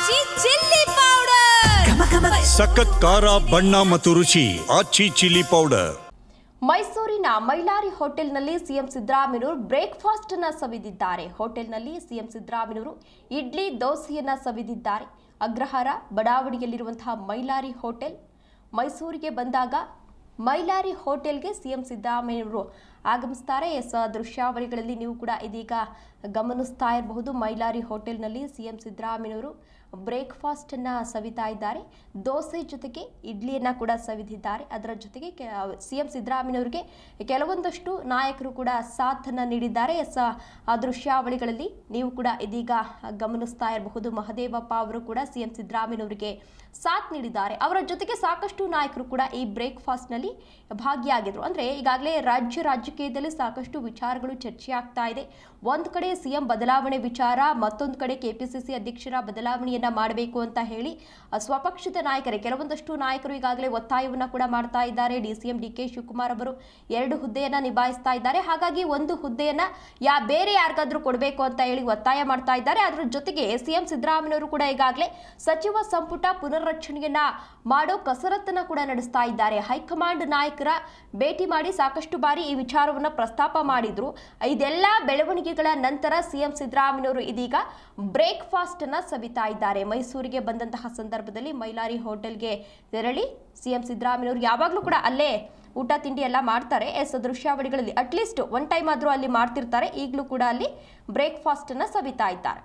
ಆಚಿ chilli powder ಸಖತ್ ಖಾರ ಬಣ್ಣ ಮತ್ತು ರುಚಿ ಆಚಿ ಚಿಲ್ಲಿ ಪೌಡರ್. ಮೈಸೂರಿನ ಮೈಲಾರಿ ಹೋಟೆಲ್ನಲ್ಲಿ ಸಿಎಂ ಸಿದ್ದರಾಮಯ್ಯನವರು ಬ್ರೇಕ್ಫಾಸ್ಟ್ ಅನ್ನು ಸವಿದಿದ್ದಾರೆ. ಹೋಟೆಲ್ನಲ್ಲಿ ಸಿಎಂ ಸಿದ್ದರಾಮಯ್ಯನವರು ಇಡ್ಲಿ ದೋಸೆಯನ್ನ ಸವಿದಿದ್ದಾರೆ. ಅಗ್ರಹಾರ ಬಡಾವಣೆಯಲ್ಲಿರುವಂತಹ ಮೈಲಾರಿ ಹೋಟೆಲ್. ಮೈಸೂರಿಗೆ ಬಂದಾಗ ಮೈಲಾರಿ ಹೋಟೆಲ್ಗೆ ಸಿಎಂ ಸಿದ್ದರಾಮಯ್ಯನವರು ಆಗಮಿಸ್ತಾರೆ. ದೃಶ್ಯಾವಳಿಗಳಲ್ಲಿ ನೀವು ಕೂಡ ಇದೀಗ ಗಮನಿಸ್ತಾ ಇರಬಹುದು. ಮೈಲಾರಿ ಹೋಟೆಲ್ನಲ್ಲಿ ಸಿಎಂ ಸಿದ್ದರಾಮಯ್ಯನವರು ಬ್ರೇಕ್ಫಾಸ್ಟ್ ಅನ್ನ ಸವಿತಾ ಇದ್ದಾರೆ. ದೋಸೆ ಜೊತೆಗೆ ಇಡ್ಲಿಯನ್ನ ಕೂಡ ಸವಿದಿದ್ದಾರೆ. ಅದರ ಜೊತೆಗೆ ಸಿಎಂ ಸಿದ್ದರಾಮಯ್ಯನವರಿಗೆ ಕೆಲವೊಂದಷ್ಟು ನಾಯಕರು ಕೂಡ ಸಾಥನ್ನ ನೀಡಿದ್ದಾರೆ. ಆ ದೃಶ್ಯಾವಳಿಗಳಲ್ಲಿ ನೀವು ಕೂಡ ಇದೀಗ ಗಮನಿಸ್ತಾ ಇರಬಹುದು. ಮಹದೇವಪ್ಪ ಅವರು ಕೂಡ ಸಿಎಂ ಸಿದ್ದರಾಮಯ್ಯನವರಿಗೆ ಸಾಥ್ ನೀಡಿದ್ದಾರೆ. ಅವರ ಜೊತೆಗೆ ಸಾಕಷ್ಟು ನಾಯಕರು ಕೂಡ ಈ ಬ್ರೇಕ್ಫಾಸ್ಟ್ ನಲ್ಲಿ ಭಾಗಿಯಾಗಿದ್ರು. ಅಂದ್ರೆ ಈಗಾಗಲೇ ರಾಜಕೀಯದಲ್ಲಿ ಸಾಕಷ್ಟು ವಿಚಾರಗಳು ಚರ್ಚೆ ಆಗ್ತಾ ಇದೆ. ಒಂದು ಕಡೆ ಸಿಎಂ ಬದಲಾವಣೆ ವಿಚಾರ, ಮತ್ತೊಂದು ಕಡೆ ಕೆಪಿಸಿಸಿ ಅಧ್ಯಕ್ಷರ ಬದಲಾವಣೆಯನ್ನ ಮಾಡಬೇಕು ಅಂತ ಹೇಳಿ ಸ್ವಪಕ್ಷದ ನಾಯಕರೇ ಕೆಲವೊಂದಷ್ಟು ನಾಯಕರು ಈಗಾಗಲೇ ಒತ್ತಾಯವನ್ನ ಕೂಡ ಮಾಡ್ತಾ ಇದ್ದಾರೆ. ಡಿಸಿಎಂ ಡಿಕೆ ಶಿವಕುಮಾರ್ ಅವರು 2 ಹುದ್ದೆಯನ್ನ ನಿಭಾಯಿಸ್ತಾ ಇದ್ದಾರೆ. ಹಾಗಾಗಿ ಒಂದು ಹುದ್ದೆಯನ್ನ ಬೇರೆ ಯಾರಿಗಾದ್ರೂ ಕೊಡಬೇಕು ಅಂತ ಹೇಳಿ ಒತ್ತಾಯ ಮಾಡ್ತಾ ಇದ್ದಾರೆ. ಅದರ ಜೊತೆಗೆ ಸಿಎಂ ಸಿದ್ದರಾಮಯ್ಯನವರು ಕೂಡ ಈಗಾಗಲೇ ಸಚಿವ ಸಂಪುಟ ಪುನರ್ರಚನೆಯನ್ನ ಮಾಡೋ ಕಸರತ್ತನ್ನ ಕೂಡ ನಡೆಸ್ತಾ ಇದ್ದಾರೆ. ಹೈಕಮಾಂಡ್ ನಾಯಕರ ಭೇಟಿ ಮಾಡಿ ಸಾಕಷ್ಟು ಬಾರಿ ಈ ವಿಚಾರವನ್ನ ಪ್ರಸ್ತಾಪ ಮಾಡಿದ್ರು. ಇದೆಲ್ಲ ಬೆಳವಣಿಗೆಗಳ ನಂತರ ಸಿಎಂ ಸಿದ್ದರಾಮಯ್ಯನವರು ಇದೀಗ ಬ್ರೇಕ್ಫಾಸ್ಟ್ ಅನ್ನ ಸವಿತಾ ಇದ್ದಾರೆ. ಮೈಸೂರಿಗೆ ಬಂದಂತಹ ಸಂದರ್ಭದಲ್ಲಿ ಮೈಲಾರಿ ಹೋಟೆಲ್ಗೆ ತೆರಳಿ ಸಿಎಂ ಸಿದ್ದರಾಮಯ್ಯನವರು ಯಾವಾಗಲೂ ಕೂಡ ಅಲ್ಲೇ ಊಟ ತಿಂಡಿ ಎಲ್ಲ ಮಾಡ್ತಾರೆ. ದೃಶ್ಯಾವಳಿಗಳಲ್ಲಿ ಅಟ್ಲೀಸ್ಟ್ ಒನ್ ಟೈಮ್ ಆದ್ರೂ ಅಲ್ಲಿ ಮಾಡ್ತಿರ್ತಾರೆ. ಈಗಲೂ ಕೂಡ ಅಲ್ಲಿ ಬ್ರೇಕ್ಫಾಸ್ಟ್ ಅನ್ನ ಸವಿತಾ ಇದ್ದಾರೆ.